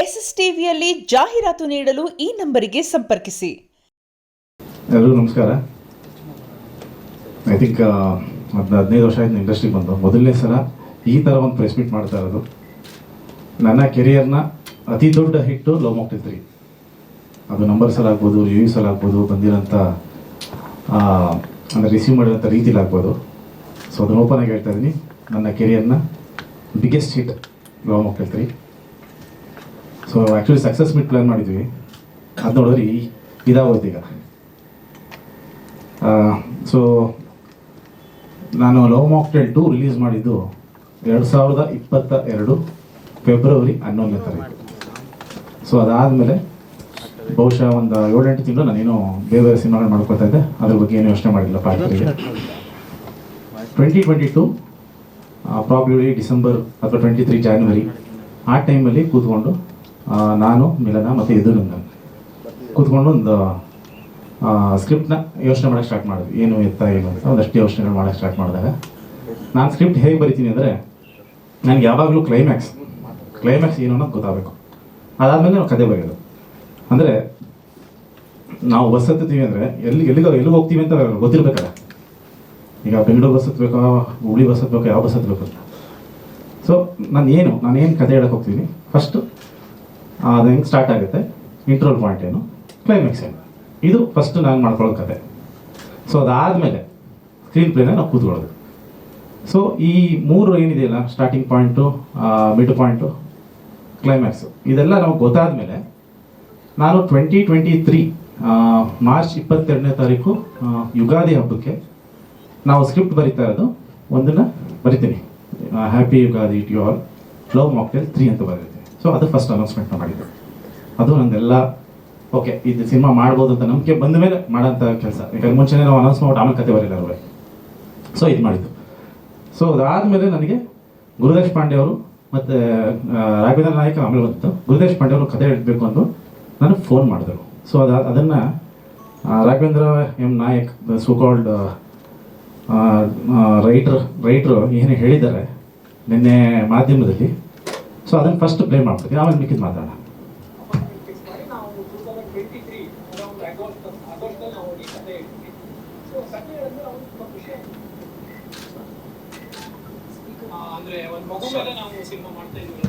SSTVಯಲ್ಲಿ ಜಾಹೀರಾತು ನೀಡಲು ಈ ನಂಬರಿಗೆ ಸಂಪರ್ಕಿಸಿ. ಎಲ್ಲರಿಗೂ ನಮಸ್ಕಾರ. ಐ ಥಿಂಕ್ 15 ವರ್ಷ ಆಯ್ತು ಇಂಡಸ್ಟ್ರಿಗೆ ಬಂದು ಮೊದಲನೇ ಸಲ ಈ ಥರ ಒಂದು ಪ್ರೆಸ್ ಮೀಟ್ ಮಾಡ್ತಾ ಇರೋದು. ನನ್ನ ಕೆರಿಯರ್ನ ಅತಿ ದೊಡ್ಡ ಹಿಟ್ಟು ಲವ್ ಮಾಕ್ಟೇಲ್ 3. ಅದು ನಂಬರ್ಸಲ್ಲಿ ಆಗ್ಬೋದು, ರಿವ್ಯೂಸಲ್ಲಿ ಆಗ್ಬೋದು, ಬಂದಿರೋಂಥ ಅಂದರೆ ರಿಸೀವ್ ಮಾಡಿರೋಂಥ ರೀತಿಲಿ ಆಗ್ಬೋದು. ಸೊ ಅದನ್ನು ಓಪನ್ ಆಗಿ ಹೇಳ್ತಾ ಇದ್ದೀನಿ, ನನ್ನ ಕೆರಿಯರ್ನ biggest hit love mocktail 3. So actually success meet plan ಮಾಡಿದ್ವಿ, ಅದು ನೋಡಿದ್ರೆ ಇದಾಗೋಯ್ತು ಈಗ. ಸೊ ನಾನು ಲವ್ ಮಾಕ್ಟೇಲ್ 2 ರಿಲೀಸ್ ಮಾಡಿದ್ದು 2022 ಫೆಬ್ರವರಿ 11ನೇ ತಾರೀಕು. ಸೊ ಅದಾದಮೇಲೆ ಬಹುಶಃ ಒಂದು 7-8 ತಿಂಗಳು ನಾನೇನು ಬೇರೆ ಬೇರೆ ಸಿನಿಮಾಗಳು ಮಾಡ್ಕೊಳ್ತಾ ಇದ್ದೆ, ಅದ್ರ ಬಗ್ಗೆ ಏನು ಯೋಚನೆ ಮಾಡಿಲ್ಲ ಪಾರ್ಟಿಗೆ. 2022 ಪ್ರಾಬ್ಲಿ ಡಿಸೆಂಬರ್ ಅಥವಾ 23 ಜಾನ್ವರಿ ಆ ಟೈಮಲ್ಲಿ ಕೂತ್ಕೊಂಡು ನಾನು, ಮಿಲನ ಮತ್ತು ಎದುರಂಗ ಕೂತ್ಕೊಂಡು ಒಂದು ಸ್ಕ್ರಿಪ್ಟ್ನ ಯೋಚನೆ ಮಾಡೋಕ್ಕೆ ಸ್ಟಾರ್ಟ್ ಮಾಡಿದ್ವಿ. ಏನು ಎತ್ತ ಏನು ಅಂತ ಒಂದಷ್ಟು ಯೋಚನೆಗಳು ಮಾಡೋಕ್ಕೆ ಸ್ಟಾರ್ಟ್ ಮಾಡಿದಾಗ ನಾನು ಸ್ಕ್ರಿಪ್ಟ್ ಹೇಗೆ ಬರಿತೀನಿ ಅಂದರೆ, ನನಗೆ ಯಾವಾಗಲೂ ಕ್ಲೈಮ್ಯಾಕ್ಸ್ ಏನು ಅನ್ನೋದು ಗೊತ್ತಾಗಬೇಕು. ಅದಾದಮೇಲೆ ನಾವು ಕತೆ ಬರೆಯೋದು. ಅಂದರೆ ನಾವು ಬಸ್ ಹತ್ತೀವಿ ಅಂದರೆ ಎಲ್ಲಿಗೆ ಹೋಗ್ತೀವಿ ಅಂತ ಗೊತ್ತಿರಬೇಕಲ್ಲ. ಈಗ ಬೆಂಗಳೂರು ಬಸ್ ಹತ್ಬೇಕೋ, ಹುಬ್ಳಿ ಬಸ್ ಹತ್ಬೇಕೋ, ಯಾವ ಬಸ್ ಹತ್ಬೇಕು ಅಂತ. ಸೊ ನಾನೇನು ಕತೆ ಹೇಳಕ್ಕೆ ಹೋಗ್ತೀನಿ, ಫಸ್ಟು ಅದು ಹೆಂಗೆ ಸ್ಟಾರ್ಟ್ ಆಗುತ್ತೆ, ಇಂಟ್ರೋಲ್ ಪಾಯಿಂಟ್ ಏನು, ಕ್ಲೈಮ್ಯಾಕ್ಸ್ ಏನು, ಇದು ಫಸ್ಟ್ ನಾನು ಮಾಡ್ಕೊಳ್ಳೋ ಕತೆ. ಸೊ ಅದಾದಮೇಲೆ ಸ್ಕ್ರೀನ್ ಪ್ಲೇನ ನಾವು ಕೂತ್ಕೊಳ್ಳೋದು. ಸೊ ಈ 3 ಏನಿದೆಯಲ್ಲ, starting point, mid point, climax, ಇದೆಲ್ಲ ನಮಗೆ ಗೊತ್ತಾದಮೇಲೆ ನಾನು 2023 ಮಾರ್ಚ್ 22ನೇ ತಾರೀಕು ಯುಗಾದಿ ಹಬ್ಬಕ್ಕೆ ನಾವು ಸ್ಕ್ರಿಪ್ಟ್ ಬರಿತಾ ಇರೋದು ಒಂದನ್ನು ಬರಿತೀನಿ, happy Ugadi to you all, love mocktail 3 ಅಂತ ಬರೀತೀನಿ. ಸೊ ಅದು ಫಸ್ಟ್ ಅನೌನ್ಸ್ಮೆಂಟ್ನ ಮಾಡಿದ್ದು. ಅದು ನಂದೆಲ್ಲ ಓಕೆ, ಇದು ಸಿನಿಮಾ ಮಾಡ್ಬೋದು ಅಂತ ನಂಬಿಕೆ ಬಂದ ಮೇಲೆ ಮಾಡೋಂಥ ಕೆಲಸ. ಯಾಕಂದ್ರೆ ಮುಂಚೆನೇ ನಾವು ಅನೌನ್ಸ್ ಮಾಡ್ಬಿಟ್ಟು ಆಮೇಲೆ ಕತೆ ಬರೀಲ್ಲ ಅವ್ರೆ. ಸೊ ಇದು ಮಾಡಿದ್ದು. ಸೊ ಅದಾದಮೇಲೆ ನನಗೆ ಗುರುದೇಶ್ ಪಾಂಡೆ ಅವರು ಮತ್ತು ರಾಘವೇಂದ್ರ ನಾಯಕ್ ಆಮೇಲೆ ಬಂದಿತ್ತು. ಗುರುದೇಶ್ ಪಾಂಡೆ ಅವರು ಕತೆ ಹೇಳಬೇಕು ಅಂತ ನನಗೆ ಫೋನ್ ಮಾಡಿದ್ರು. ಸೊ ಅದನ್ನು Raghavendra M Nayak, so called ರೈಟ್ರು ಏನು ಹೇಳಿದ್ದಾರೆ ನಿನ್ನೆ ಮಾಧ್ಯಮದಲ್ಲಿ, ಸೊ ಅದನ್ನು ಫಸ್ಟ್ ಪ್ಲೇ ಮಾಡ್ತೀನಿ, ಆಮೇಲೆ ಮಿಕ್ಕಿದ್ದು ಮಾತಾಡೋಣ. ಅಂದ್ರೆ ಒಂದು ಮಗು ಮೇಲೆ ನಾವು ಸಿನಿಮಾ ಮಾಡ್ತಾ ಇದೀವಿ,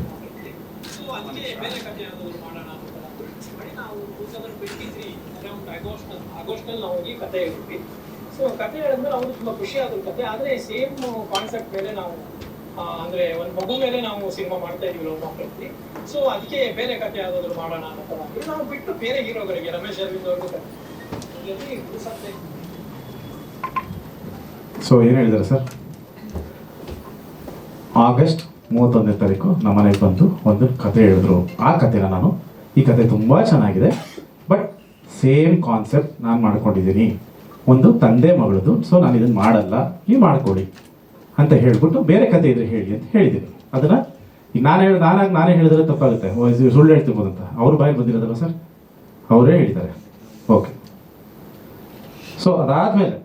ಸೊ ಅದಕ್ಕೆ ಬೇರೆ ಕಥೆ ಯಾವ್ದಾದ್ರು ಮಾಡೋಣ ಅಂತ ಮಾಡಿ ನಾವು 2023 ಅರೌಂಡ್ ಆಗಸ್ಟಲ್ಲಿ ನಾವು ಹೋಗಿ ಕತೆ ಹೇಳಿದ್ವಿ. ಸೊ ಕತೆ ಹೇಳಿದ್ಮೇಲೆ ಅವರು ತುಂಬಾ ಖುಷಿ ಆದ್ರು ಕತೆ, ಆದರೆ ಸೇಮ್ ಕಾನ್ಸೆಪ್ಟ್ ಮೇಲೆ ನಾವು ಅಂದ್ರೆ ಒಂದು ಮಗು ಮೇಲೆ ನಾವು ಸಿನಿಮಾ ಮಾಡ್ತಾ ಇದೀವಿ ಲವ್ ಮಾಕ್ಟೇಲ್. ಸೊ ಅದಕ್ಕೆ ಬೇರೆ ಕಥೆ ಯಾವ್ದಾದ್ರು ಮಾಡೋಣ ಅಂತ ನಾವು ಬಿಟ್ಟು ಬೇರೆ ಹೀರೋಗಳಿಗೆ ರಮೇಶ್ ಅರವಿಂದ್ ಅವ್ರಿಗೂ ಸೊ ಏನು ಹೇಳಿದ್ದಾರೆ ಸರ್, ಆಗಸ್ಟ್ 31ನೇ ತಾರೀಕು ನಮ್ಮ ಮನೆಗೆ ಬಂದು ಒಂದು ಕತೆ ಹೇಳಿದ್ರು. ಆ ಕತೆನ ನಾನು, ಈ ಕತೆ ತುಂಬ ಚೆನ್ನಾಗಿದೆ, ಬಟ್ ಸೇಮ್ ಕಾನ್ಸೆಪ್ಟ್ ನಾನು ಮಾಡ್ಕೊಂಡಿದ್ದೀನಿ, ಒಂದು ತಂದೆ ಮಗಳದು, ಸೊ ನಾನು ಇದನ್ನು ಮಾಡಲ್ಲ, ನೀವು ಮಾಡ್ಕೊಳ್ಳಿ ಅಂತ ಹೇಳ್ಬಿಟ್ಟು ಬೇರೆ ಕತೆ ಇದ್ರೆ ಹೇಳಿ ಅಂತ ಹೇಳಿದ್ದೀನಿ. ಅದನ್ನು ಈಗ ನಾನೇ ಹೇಳಿದ್ರೆ ತಪ್ಪಾಗುತ್ತೆ, ಸುಳ್ಳು ಹೇಳ್ತಿರ್ಬೋದು ಅಂತ. ಅವ್ರ ಬಾಯಲ್ಲಿ ಬಂದಿರೋದಲ್ಲ ಸರ್, ಅವರೇ ಹೇಳಿದ್ದಾರೆ. ಓಕೆ. ಸೊ ಅದಾದಮೇಲೆ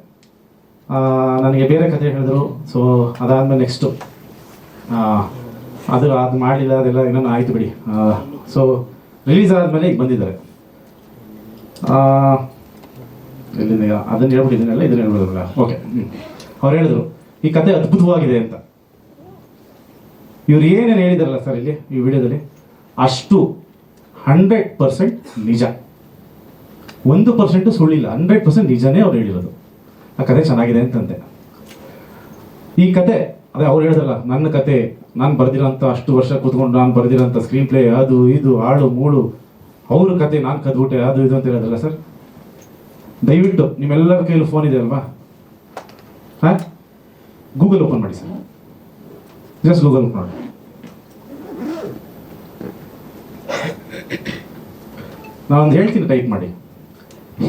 ನನಗೆ ಬೇರೆ ಕತೆ ಹೇಳಿದ್ರು. ಸೊ ಅದಾದಮೇಲೆ ನೆಕ್ಸ್ಟು ಅದು ಮಾಡಲಿಲ್ಲ, ಅದೆಲ್ಲ ಏನೋ ಆಯಿತು ಬಿಡಿ. ಸೊ ರಿಲೀಸ್ ಆದಮೇಲೆ ಈಗ ಬಂದಿದ್ದಾರೆ. ಇಲ್ಲಿಂದ ಅದನ್ನು ಹೇಳ್ಬಿಟ್ಟಿದ್ದೀನಲ್ಲ, ಇದನ್ನು ಹೇಳ್ಬೋದಲ್ಲ. ಓಕೆ. ಅವ್ರು ಹೇಳಿದ್ರು ಈ ಕತೆ ಅದ್ಭುತವಾಗಿದೆ ಅಂತ. ಇವ್ರು ಏನೇನು ಹೇಳಿದಾರಲ್ಲ ಸರ್ ಇಲ್ಲಿ ಈ ವಿಡಿಯೋದಲ್ಲಿ, ಅಷ್ಟು 100% ನಿಜ, 1% ಸುಳ್ಳಿಲ್ಲ, 100% ನಿಜನೇ ಅವ್ರು ಹೇಳಿರೋದು. ಆ ಕತೆ ಚೆನ್ನಾಗಿದೆ ಅಂತಂದೆ. ಈ ಕತೆ ಅದೇ ಅವ್ರು ಹೇಳಿದ್ರಲ್ಲ, ನನ್ನ ಕತೆ, ನಾನು ಬರೆದಿರೋಂಥ ಅಷ್ಟು ವರ್ಷ ಕೂತ್ಕೊಂಡು ನಾನು ಬರೆದಿರೋಂಥ ಸ್ಕ್ರೀನ್ ಪ್ಲೇ, ಅದು ಇದು ಆಳು ಮೂಳು, ಅವ್ರ ಕತೆ ನಾನು ಕದ್ಬಿಟ್ಟೆ, ಅದು ಇದು ಅಂತ ಹೇಳಿದ್ರಲ್ಲ ಸರ್. ದಯವಿಟ್ಟು ನಿಮ್ಮೆಲ್ಲರ ಕೈಯಲ್ಲಿ ಫೋನ್ ಇದೆ ಅಲ್ವಾ, ಹಾಂ, ಗೂಗಲ್ ಓಪನ್ ಮಾಡಿ ಸರ್, ಜಸ್ಟ್ ಗೂಗಲ್ ಓಪನ್ ಮಾಡಿ. ನಾನೊಂದು ಹೇಳ್ತೀನಿ, ಟೈಪ್ ಮಾಡಿ,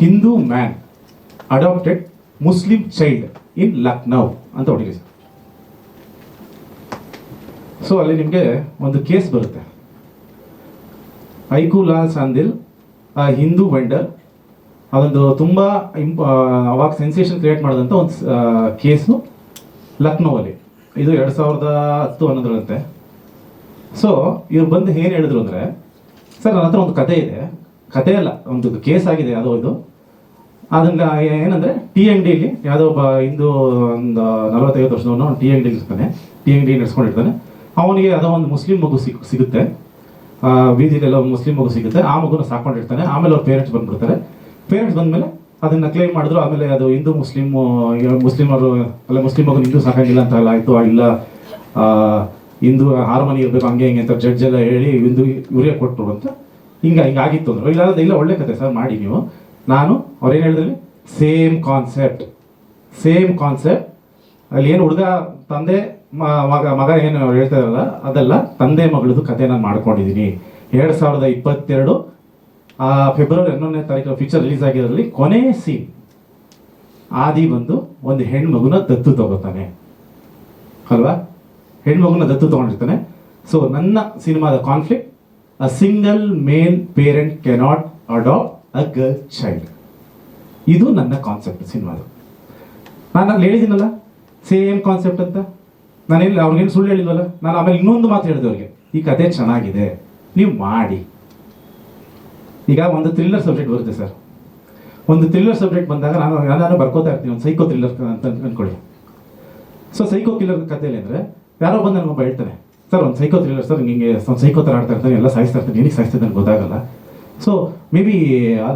Hindu man adopted Muslim child in Lucknow ಅಂತ ಹೊಡಿರಿ ಸರ್. ಸೊ ಅಲ್ಲಿ ನಿಮಗೆ ಒಂದು ಕೇಸ್ ಬರುತ್ತೆ. ಐಕು ಲಾಲ್ ಸಾಂದಿಲ್, ಹಿಂದೂ ವೆಂಡರ್, ಅದೊಂದು ತುಂಬ ಅವಾಗ ಸೆನ್ಸೇಷನ್ ಕ್ರಿಯೇಟ್ ಮಾಡಿದಂಥ ಒಂದು ಕೇಸು ಲಕ್ನೋವಲ್ಲಿ. ಇದು 2010-11 ಸೊ ಇವ್ರು ಬಂದು ಏನು ಹೇಳಿದ್ರು ಅಂದರೆ, ಸರ್ ನನ್ನ ಹತ್ರ ಒಂದು ಕತೆ ಇದೆ, ಕತೆ ಅಲ್ಲ, ಒಂದು ಕೇಸ್ ಆಗಿದೆ ಯಾವುದೋ ಇದು. ಅದನ್ನ ಏನಂದರೆ ಟೀ ಅಂಗಡಿಯಲ್ಲಿ ಯಾವುದೋ ಒಬ್ಬ ಹಿಂದೂ ಒಂದು 45 ವರ್ಷದವನು ಟೀ ಅಂಗಡಿಲಿ ಇರ್ತಾನೆ, ಟೀ ಅಂಗಡಿ ನಡೆಸ್ಕೊಂಡಿರ್ತಾನೆ. ಅವನಿಗೆ ಯಾವುದೋ ಒಂದು ಮುಸ್ಲಿಂ ಮಗು ಸಿಗುತ್ತೆ, ಬೀದಿಲೆಲ್ಲ ಮುಸ್ಲಿಂ ಮಗು ಸಿಗುತ್ತೆ. ಆ ಮಗುನ ಸಾಕೊಂಡಿರ್ತಾನೆ. ಆಮೇಲೆ ಅವ್ರ ಪೇರೆಂಟ್ಸ್ ಬಂದ್ಬಿಡ್ತಾರೆ. ಪೇರೆಂಟ್ಸ್ ಬಂದಮೇಲೆ ಅದನ್ನು ಕ್ಲೈಮ್ ಮಾಡಿದ್ರು. ಆಮೇಲೆ ಅದು ಹಿಂದೂ ಮುಸ್ಲಿಮರು ಅಲ್ಲ, ಮುಸ್ಲಿಂ ಮಗು ಹಿಂದೂ ಸಾಕಾಗಿಲ್ಲ ಅಂತ ಅಲ್ಲ ಆಯಿತು, ಇಲ್ಲ ಹಿಂದೂ ಹಾರ್ಮೋನಿ ಇರಬೇಕು ಹಂಗೆ ಹಿಂಗೆ ಅಂತ ಜಡ್ಜ್ ಎಲ್ಲ ಹೇಳಿ ಇವರೇ ಕೊಟ್ಟರು ಅಂತ ಹಿಂಗಾಗಿತ್ತು ಅಂದರು. ಇಲ್ಲ ಒಳ್ಳೆ ಕತೆ ಸರ್ ಮಾಡಿ ನೀವು. ನಾನು ಅವ್ರೇನು ಹೇಳಿದ್ರಲ್ಲಿ ಸೇಮ್ ಕಾನ್ಸೆಪ್ಟ್ ಅಲ್ಲಿ ಏನು ಹುಡುಗ ತಂದೆ ಮಗ ಏನು ಹೇಳ್ತಾ ಇರಲ್ಲ ಅದೆಲ್ಲ ತಂದೆ ಮಗಳದು ಕತೆ ನಾನು ಮಾಡ್ಕೊಂಡಿದ್ದೀನಿ. 2022 ಫೆಬ್ರವರಿ 11ನೇ ತಾರೀಕು ಪಿಕ್ಚರ್ ರಿಲೀಸ್ ಆಗಿರೋದ್ರಲ್ಲಿ ಕೊನೆ ಸೀನ್ ಆದಿ ಬಂದು ಒಂದು ಹೆಣ್ಮಗುನ ದತ್ತು ತಗೋತಾನೆ ಅಲ್ವಾ, ಹೆಣ್ಮಗುನ ದತ್ತು ತಗೊಂಡಿರ್ತಾನೆ. ಸೊ ನನ್ನ ಸಿನಿಮಾದ conflict, a single male parent cannot adopt a girl child. ಇದು ನನ್ನ ಕಾನ್ಸೆಪ್ಟ್ ಸಿನಿಮಾದು. ನಾನು ಅಲ್ಲಿ ಹೇಳಿದ್ದೀನಲ್ಲ ಸೇಮ್ ಕಾನ್ಸೆಪ್ಟ್ ಅಂತ. ನಾನೇನು ಅವ್ರಿಗೇನು ಸುಳ್ಳು ಹೇಳಿಲ್ವಲ್ಲ. ನಾನು ಆಮೇಲೆ ಇನ್ನೊಂದು ಮಾತು ಹೇಳಿದೆ ಅವ್ರಿಗೆ, ಈ ಕತೆ ಚೆನ್ನಾಗಿದೆ ನೀವು ಮಾಡಿ. ಈಗ ಒಂದು ಥ್ರಿಲ್ಲರ್ ಸಬ್ಜೆಕ್ಟ್ ಬರುತ್ತೆ ಸರ್, ಒಂದು ಥ್ರಿಲ್ಲರ್ ಸಬ್ಜೆಕ್ಟ್ ಬಂದಾಗ ನಾನು ಬರ್ಕೋತಾ ಇರ್ತೀನಿ ಒಂದು ಸೈಕೋ ಥ್ರಿಲ್ಲರ್ ಅಂತ ಅಂದ್ಕೊಳ್ಳಿ. ಸೊ ಸೈಕೋ ಕಿಲ್ಲರ್ ಕಥೆಯಲ್ಲಿ ಅಂದರೆ ಯಾರೋ ಬಂದು ನನಗೊಬ್ಬ ಹೇಳ್ತಾನೆ, ಸರ್ ಒಂದು ಸೈಕೋ ಥ್ರಿಲ್ಲರ್ ಸರ್, ಹಿಂಗೆ ಒಂದು ಸೈಕೋ ಥರ ಆಡ್ತಾ ಇರ್ತಾನೆ, ಎಲ್ಲ ಸಾಯಿಸ್ತಾ ಇರ್ತಾನೆ, ಏನಕ್ಕೆ ಸಾಯಿಸ್ತಿದ್ದೆ ನನಗೆ ಗೊತ್ತಾಗಲ್ಲ. ಸೊ ಮೇ ಬಿ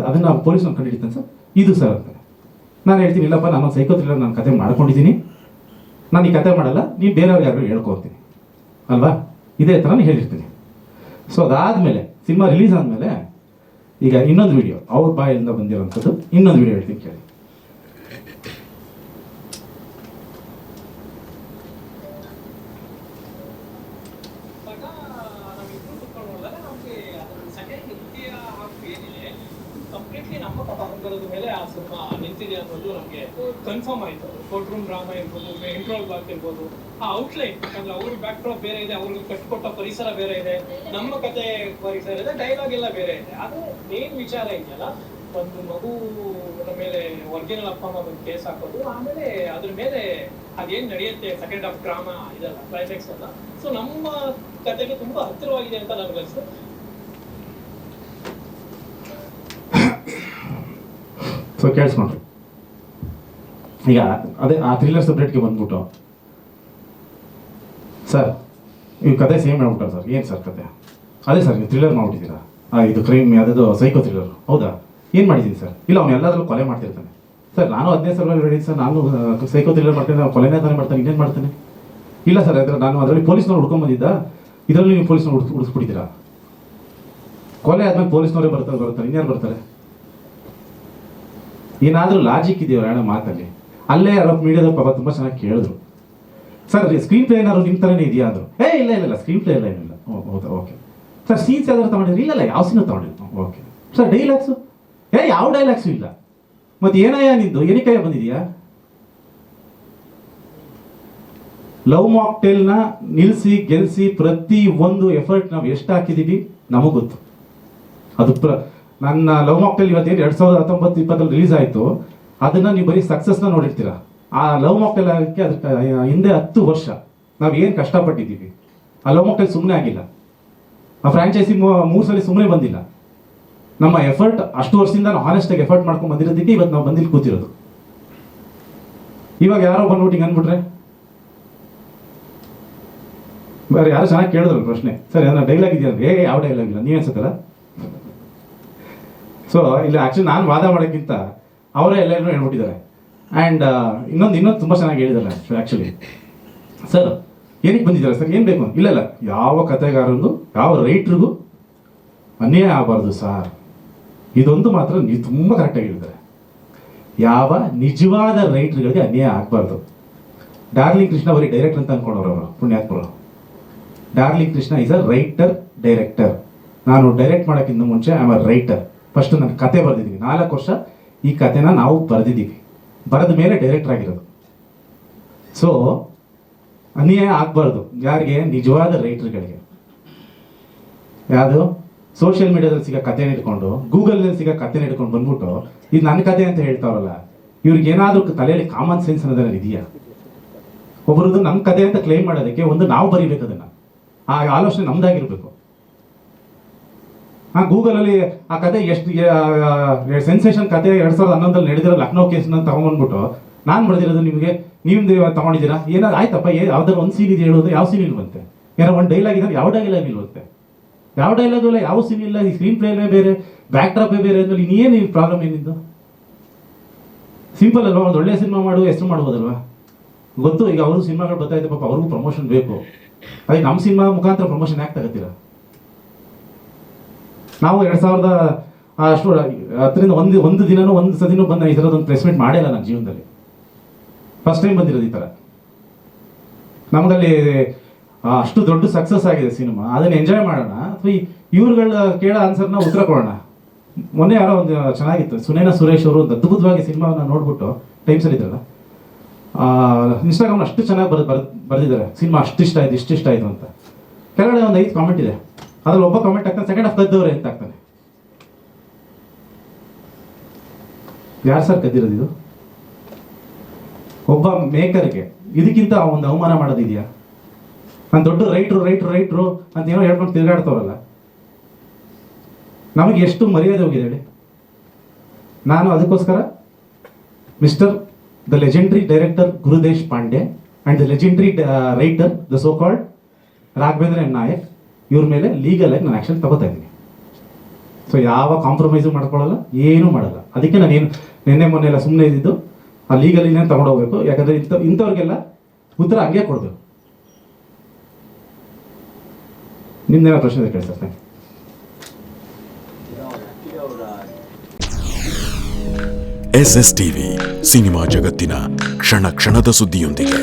ಅದನ್ನು ಪೊಲೀಸ್ನವ್ರು ಕಂಡುಹಿಡಿತಾನೆ ಸರ್, ಇದು ಸರ್ ಅಂತಾನೆ. ನಾನು ಹೇಳ್ತೀನಿ ಇಲ್ಲಪ್ಪ, ನಾನು ಸೈಕೋ ಥ್ರಿಲ್ಲರ್ ನಾನು ಕತೆ ಮಾಡ್ಕೊಂಡಿದ್ದೀನಿ, ನಾನು ಈ ಕತೆ ಮಾಡಲ್ಲ, ನೀವು ಬೇರೆಯವ್ರಿಗೆ ಯಾರು ಹೇಳ್ಕೊಡ್ತೀನಿ ಅಲ್ವಾ, ಇದೇ ಥರ ನಾನು ಹೇಳಿರ್ತೀನಿ. ಸೊ ಅದಾದಮೇಲೆ ಸಿನಿಮಾ ರಿಲೀಸ್ ಆದಮೇಲೆ ಈಗ ಇನ್ನೊಂದು ವಿಡಿಯೋ ಅವ್ರ ಬಾಯಿಂದ ಬಂದಿರೋಂಥದ್ದು, ಇನ್ನೊಂದು ವಿಡಿಯೋ ಹೇಳ್ತೀನಿ ಕೇಳಿ. ಕಂಪ್ಲೀಟ್ಲಿ ನಮ್ಮ ಪದಾರ್ಥದ ಮೇಲೆ ಆ ಸಿನಿಮಾ ನಿಂತಿದೆ ಅನ್ನೋದು ನಮಗೆ ಕನ್ಫರ್ಮ್ ಆಯಿತು. ಕೋರ್ಟ್ ರೂಮ್ ಡ್ರಾಮಾ ಇರ್ಬೋದು, ಇಂಟ್ರೋಲ್ ಬ್ಲಾಕ್ ಇರ್ಬೋದು, ಆ ಔಟ್ಲೈನ್, ಯಾಕಂದ್ರೆ ಅವ್ರ ಬ್ಯಾಕ್ ಡ್ರಾಪ್ ಬೇರೆ ಇದೆ, ಅವ್ರಿಗೆ ಕಟ್ಟಿಕೊಟ್ಟ ಪರಿಸರ ಬೇರೆ ಇದೆ, ನಮ್ಮ ಕತೆ ಪರಿಸರ ಇದೆ, ಡೈಲಾಗ್ ಎಲ್ಲ ಬೇರೆ ಇದೆ. ಆದರೆ ಮೇನ್ ವಿಚಾರ ಇದೆಯಲ್ಲ, ಒಂದು ಮಗು ಮೇಲೆ ಒರಿಜಿನಲ್ ಅಪ್ಪ ಅಮ್ಮ ಬಂದು ಕೇಸ್ ಹಾಕೋದು, ಆಮೇಲೆ ಅದ್ರ ಮೇಲೆ ಅದೇನು ನಡೆಯುತ್ತೆ ಸೆಕೆಂಡ್ ಹಾಫ್ ಡ್ರಾಮಾ ಇದೆಲ್ಲ ಕ್ಲೈಮ್ಯಾಕ್ಸ್ ಎಲ್ಲ. ಸೊ ನಮ್ಮ ಕತೆಗೆ ತುಂಬಾ ಹತ್ತಿರವಾಗಿದೆ ಅಂತ ನನಗೆ ಅನಿಸ್ತು. ಸೊ ಕೇಳಿಸ್ಕೊಂಡ್ರಿ. ಈಗ ಅದೇ ಆ ಥ್ರಿಲ್ಲರ್ ಸಬ್ಜೆಕ್ಟ್ಗೆ ಬಂದ್ಬಿಟ್ಟು, ಸರ್ ಈ ಕತೆ ಸೇಮ್ ಹೇಳ್ಬಿಟ್ಟಾರೆ ಸರ್. ಏನು ಸರ್ ಕತೆ? ಅದೇ ಸರ್ ನೀವು ಥ್ರಿಲ್ಲರ್ ಮಾಡ್ಬಿಟ್ಟಿದ್ದೀರಾ, ಇದು ಕ್ರೈಮ್ ಯಾವುದೋ ಸೈಕೋ ಥ್ರಿಲ್ಲರ್. ಹೌದಾ, ಏನು ಮಾಡಿದ್ದೀನಿ ಸರ್? ಇಲ್ಲ ಅವ್ನು ಎಲ್ಲಾದ್ರೂ ಕೊಲೆ ಮಾಡ್ತಿರ್ತಾನೆ ಸರ್. ನಾನು 15 ಸಲ ಹೇಳಿದ್ದೀನಿ ಸರ್, ನಾನು ಸೈಕೋ ಥ್ರಿಲ್ಲರ್ ಮಾಡ್ತೇನೆ, ನಾವು ಕೊಲೆನೇ ತಾನೇ ಮಾಡ್ತಾನೆ, ಇನ್ನೇನು ಮಾಡ್ತಾನೆ? ಇಲ್ಲ ಸರ್, ನಾನು ಅದರಲ್ಲಿ ಪೊಲೀಸ್ನವ್ರು ಹುಡ್ಕೊಂಬಂದಿದ್ದ, ಇದರಲ್ಲಿ ನೀವು ಪೊಲೀಸ್ನವ್ರು ಹುಡುಕ್ಬಿಟ್ಟಿದ್ದೀರಾ. ಕೊಲೆ ಆದ್ಮೇಲೆ ಪೊಲೀಸ್ನವರೇ ಬರ್ತಾರೆ, ಇನ್ಯಾರು ಬರ್ತಾರೆ? ಏನಾದರೂ ಲಾಜಿಕ್ ಇದೆಯೋ ಹೇಳೋ ಮಾತಲ್ಲಿ? ಅಲ್ಲೇ ಯಾರೋ ಮೀಡಿಯಾದ ಪಾಪ ತುಂಬ ಚೆನ್ನಾಗಿ ಕೇಳಿದ್ರು, ಸರ್ ಸ್ಕ್ರೀನ್ ಪ್ಲೇ ಏನಾದ್ರು ನಿಮ್ಮ ಥರನೇ ಇದೆಯಾ ಅಂದರು. ಇಲ್ಲ ಸ್ಕ್ರೀನ್ ಪ್ಲೇ ಎಲ್ಲ ಏನಿಲ್ಲ. ಹೌದಾ, ಓಕೆ ಸರ್. ಸೀನ್ಸ್ ಯಾವ್ದಾದ್ರು ತಗೊಂಡಿದ್ರಿ? ಇಲ್ಲ ಯಾವ ಸೀನು ತಗೊಂಡಿಲ್ಲ. Okay sir. ಡೈಲಾಗ್ಸು? ಯಾವ ಡೈಲಾಗ್ಸು ಇಲ್ಲ. ಮತ್ತೆ ಏನಯ್ಯ ನಿಂದು, ಏನಕ್ಕಯ್ಯ ಬಂದಿದೆಯಾ? ಲವ್ ಮಾಕ್ಟೇಲ್ನ ನಿಲ್ಲಿಸಿ ಗೆಲ್ಲಿಸಿ ಪ್ರತಿ ಒಂದು ಎಫರ್ಟ್ ನಾವು ಎಷ್ಟು ಹಾಕಿದ್ದೀವಿ ನಮಗೆ ಗೊತ್ತು. ಅದು ನನ್ನ ಲವ್ ಮಾಕ್ಟೇಲ್ ಇವತ್ತೇನು 2019-20 ರಿಲೀಸ್ ಆಯಿತು, ಅದನ್ನು ನೀವು ಬರೀ ಸಕ್ಸಸ್ನ ನೋಡಿರ್ತೀರ. ಆ ಲವ್ ಮಾಕ್ಟೇಲ್ ಆಗಕ್ಕೆ ಅದಕ್ಕೆ ಹಿಂದೆ 10 ವರ್ಷ ನಾವು ಏನು ಕಷ್ಟಪಟ್ಟಿದ್ದೀವಿ. ಆ ಲವ್ ಮಾಕ್ಟೇಲ್ ಸುಮ್ಮನೆ ಆಗಿಲ್ಲ, ಆ ಫ್ರಾಂಚೈಸಿ 3 ಸಲ ಸುಮ್ಮನೆ ಬಂದಿಲ್ಲ. ನಮ್ಮ ಎಫರ್ಟ್ ಅಷ್ಟು ವರ್ಷದಿಂದ ನಾವು ಹಾನೆಸ್ಟಾಗಿ ಎಫರ್ಟ್ ಮಾಡ್ಕೊಂಡು ಬಂದಿರೋದಕ್ಕೆ ಇವತ್ತು ನಾವು ಬಂದಿಲ್ಲಿ ಕೂತಿರೋದು. ಇವಾಗ ಯಾರೋ ಬಂದ್ಬಿಟ್ಟು ಹಿಂಗೆ ಅಂದ್ಬಿಟ್ರೆ, ಬೇರೆ ಯಾರೋ ಚೆನ್ನಾಗಿ ಕೇಳಿದ್ರು ಪ್ರಶ್ನೆ, ಸರ್ ಏನಾರ ಡೈಲಾಗ್ ಇದೆಯಾ ಅಂದ್ರೆ, ಯಾವ ಡೈಲಾಗ್ ಇಲ್ಲ, ನೀವೇನು ಅನ್ಸುತ್ತಲ್ಲ. ಸೊ ಇಲ್ಲಿ ಆ್ಯಕ್ಚುಲಿ ನಾನು ವಾದ ಮಾಡೋಕ್ಕಿಂತ ಅವರೇ ಎಲ್ಲರೂ ಹೇಳ್ಬಿಟ್ಟಿದ್ದಾರೆ. ಆ್ಯಂಡ್ ಇನ್ನೊಂದು ತುಂಬ ಚೆನ್ನಾಗಿ ಹೇಳಿದ್ದಾರೆ ಆ್ಯಕ್ಚುಲಿ. ಸರ್ ಏನಕ್ಕೆ ಬಂದಿದ್ದಾರೆ ಸರ್, ಏನು ಬೇಕು? ಇಲ್ಲ ಯಾವ ಕಥೆಗಾರರಿಗೂ ಯಾವ ರೈಟ್ರಿಗೂ ಅನ್ಯಾಯ ಆಗಬಾರ್ದು ಸರ್. ಇದೊಂದು ಮಾತ್ರ ನೀವು ತುಂಬ ಕರೆಕ್ಟಾಗಿ ಹೇಳಿದ್ದಾರೆ, ಯಾವ ನಿಜವಾದ ರೈಟ್ರುಗಳಿಗೆ ಅನ್ಯಾಯ ಆಗಬಾರ್ದು. ಡಾರ್ಲಿಂಗ್ ಕೃಷ್ಣ ಬರೀ ಡೈರೆಕ್ಟರ್ ಅಂತ ಅಂದ್ಕೊಂಡವ್ರು ಅವರು, ಪುಣ್ಯಾತ್ಮರು. Darling Krishna is a writer director. ನಾನು ಡೈರೆಕ್ಟ್ ಮಾಡೋಕ್ಕಿಂತ ಮುಂಚೆ I am a writer. First ನಾನು ಕತೆ ಬರೆದಿದ್ದೀನಿ, 4 ವರ್ಷ ಈ ಕತೆನ ನಾವು ಬರೆದಿದ್ದೀವಿ, ಬರೆದ ಮೇಲೆ ಡೈರೆಕ್ಟರ್ ಆಗಿರೋದು. ಸೊ ಅನ್ಯಾಯ ಆಗಬಾರ್ದು ಯಾರಿಗೆ? ನಿಜವಾದ ರೈಟರ್ಗಳಿಗೆ. ಯಾವುದು ಸೋಷಿಯಲ್ ಮೀಡಿಯಾದಲ್ಲಿ ಸಿಗೋ ಕಥೆನ ಇಟ್ಕೊಂಡು, ಗೂಗಲ್ನಲ್ಲಿ ಸಿಗೋ ಕಥೆನ ಇಟ್ಕೊಂಡು ಬಂದ್ಬಿಟ್ಟು ಇದು ನನ್ನ ಕತೆ ಅಂತ ಹೇಳ್ತಾರಲ್ಲ, ಇವ್ರಿಗೆ ಏನಾದರೂ ತಲೆಯಲ್ಲಿ ಕಾಮನ್ ಸೆನ್ಸ್ ಅನ್ನೋದನ್ನ ಇದೆಯಾ? ಒಬ್ಬರದ್ದು ನಮ್ಮ ಕತೆ ಅಂತ ಕ್ಲೈಮ್ ಮಾಡೋದಕ್ಕೆ ಒಂದು ನಾವು ಬರೀಬೇಕು, ಅದನ್ನು ಆ ಆಲೋಚನೆ ನಮ್ದಾಗಿರ್ಬೇಕು. ಗೂಗಲಲ್ಲಿ ಆ ಕತೆ ಎಷ್ಟು ಸೆನ್ಸೇಷನ್ ಕತೆ 2011 ನಡೆದಿರೋ ಲಕ್ನೋ ಕೇಸ್ನ ತಗೊಂಡ್ಬಂದ್ಬಿಟ್ಟು ನಾನು ಬರೆದಿರೋದು ನಿಮಗೆ ನೀವು ತಗೊಂಡಿದ್ದೀರಾ, ಏನಾದ್ರು ಆಯ್ತಪ್ಪ, ಯಾವ್ದಾದ್ರು ಒಂದು ಸೀನ್ ಇದೆ ಹೇಳೋದು, ಯಾವ ಸೀನ್ ಇಲ್ವಂತೆ, ಏನೋ ಒಂದು ಡೈಲಾಗ್ ಇದ್ರೆ ಯಾವ ಡೈಲಾಗ್ ಇಲ್ವಂತೆ, ಯಾವ ಡೈಲಾಗು ಇಲ್ಲ, ಯಾವ ಸೀನ್ ಇಲ್ಲ, ಈ ಸ್ಕ್ರೀನ್ ಪ್ಲೇನೇ ಬೇರೆ, ಬ್ಯಾಕ್ ಡ್ರಾಪೇ ಬೇರೆ ಅಂದ್ಮೇಲೆ ಇನ್ನೇನು ಪ್ರಾಬ್ಲಮ್ ಏನಿದ್ದು? ಸಿಂಪಲ್ ಅಲ್ವಾ, ಒಂದು ಒಳ್ಳೆ ಸಿನಿಮಾ ಮಾಡು, ಹೆಸರು ಮಾಡ್ಬೋದಲ್ವಾ? ಗೊತ್ತು, ಈಗ ಅವರು ಸಿನಿಮಾಗಳು ಬರ್ತಾ ಇದೆ, ಪಾಪ ಅವ್ರಿಗೂ ಪ್ರಮೋಷನ್ ಬೇಕು. ಅದಕ್ಕೆ ನಮ್ಮ ಸಿನಿಮಾ ಮುಖಾಂತರ ಪ್ರಮೋಷನ್ ಯಾಕೆ ತಗೋತೀರಾ? ನಾವು 2000 ಅಷ್ಟು 10ರಿಂದ ಒಂದು ದಿನನೂ ಒಂದು ಸದಿನೂ ಬಂದು ಈ ಥರದೊಂದು ಪ್ರೆಸ್ ಮೀಟ್ ಮಾಡೇ ಇಲ್ಲ ನನ್ನ ಜೀವನದಲ್ಲಿ. ಫಸ್ಟ್ ಟೈಮ್ ಬಂದಿರೋದು ಈ ಥರ. ನಮಗಲ್ಲಿ ಅಷ್ಟು ದೊಡ್ಡ ಸಕ್ಸಸ್ ಆಗಿದೆ ಸಿನಿಮಾ, ಅದನ್ನು ಎಂಜಾಯ್ ಮಾಡೋಣ ಅಥವಾ ಇವ್ರುಗಳ ಕೇಳೋ ಆನ್ಸರ್ನ ಉತ್ತರ ಕೊಡೋಣ. ಮೊನ್ನೆ ಯಾರೋ ಒಂದು ಚೆನ್ನಾಗಿತ್ತು, ಸುನೇನಾ ಸುರೇಶ್ ಅವರು ಒಂದು ಅದ್ಭುತವಾಗಿ ಸಿನಿಮಾನ ನೋಡ್ಬಿಟ್ಟು ಟೈಮ್ಸಲ್ಲಿ ಇದ್ರಲ್ಲ, ಇನ್ಸ್ಟಾಗ್ರಾಮ್ ಅಷ್ಟು ಚೆನ್ನಾಗಿ ಬರೆದಿದ್ದಾರೆ, ಸಿನಿಮಾ ಅಷ್ಟು ಇಷ್ಟ ಆಯ್ತು, ಇಷ್ಟ ಆಯಿತು ಅಂತ. ಕೆಳಗಡೆ ಒಂದು 5 ಕಾಮೆಂಟ್ ಇದೆ, ಅದ್ರಲ್ಲಿ ಒಬ್ಬ ಕಾಮೆಂಟ್ ಆಗ್ತಾನೆ, ಸೆಕೆಂಡ್ ಹಾಫ್ ಕದ್ದವ್ರೆ ಅಂತ ಆಗ್ತಾನೆ. ಯಾರು ಸರ್ ಕದ್ದಿರೋದು ಇದು? ಒಬ್ಬ ಮೇಕರ್ಗೆ ಇದಕ್ಕಿಂತ ಒಂದು ಅವಮಾನ ಮಾಡೋದಿದೆಯಾ? ನಾನು ದೊಡ್ಡ ರೈಟ್ರು ಅಂತ ಏನೋ ಹೇಳ್ಕೊಂಡು ತಿರುಗಾಡ್ತವ್ರಲ್ಲ, ನಮಗೆ ಎಷ್ಟು ಮರ್ಯಾದೆ ಹೋಗಿದೆ ಹೇಳಿ. ನಾನು ಅದಕ್ಕೋಸ್ಕರ mister the legendary director Gurudesh Pandey and the legendary writer the so called Raghavendra N Nayak, ಇವ್ರ ಮೇಲೆ ಲೀಗಲ್ ಆಗಿ ನಾನು ಆ್ಯಕ್ಷನ್ ತಗೋತಾ ಇದ್ದೀನಿ. ಸೊ ಯಾವ ಕಾಂಪ್ರಮೈಸು ಮಾಡ್ಕೊಳ್ಳಲ್ಲ, ಏನೂ ಮಾಡಲ್ಲ. ಅದಕ್ಕೆ ನಾನೇನು ನಿನ್ನೆ ಮೊನ್ನೆ ಎಲ್ಲ ಸುಮ್ಮನೆ ಇದ್ದಿದ್ದು, ಆ ಲೀಗಲಿನೇ ತಗೊಂಡೋಗ್ಬೇಕು. ಯಾಕಂದರೆ ಇಂಥವ್ರಿಗೆಲ್ಲ ಉತ್ತರ ಹಂಗೆ ಕೊಡಬೇಕು. ನಿಮ್ದೇನೋ ಪ್ರಶ್ನೆ ಇದೆ ಕೇಳಿ sir. Thank you. SS TV cinema ಜಗತ್ತಿನ ಕ್ಷಣ ಕ್ಷಣದ ಸುದ್ದಿಯೊಂದಿಗೆ.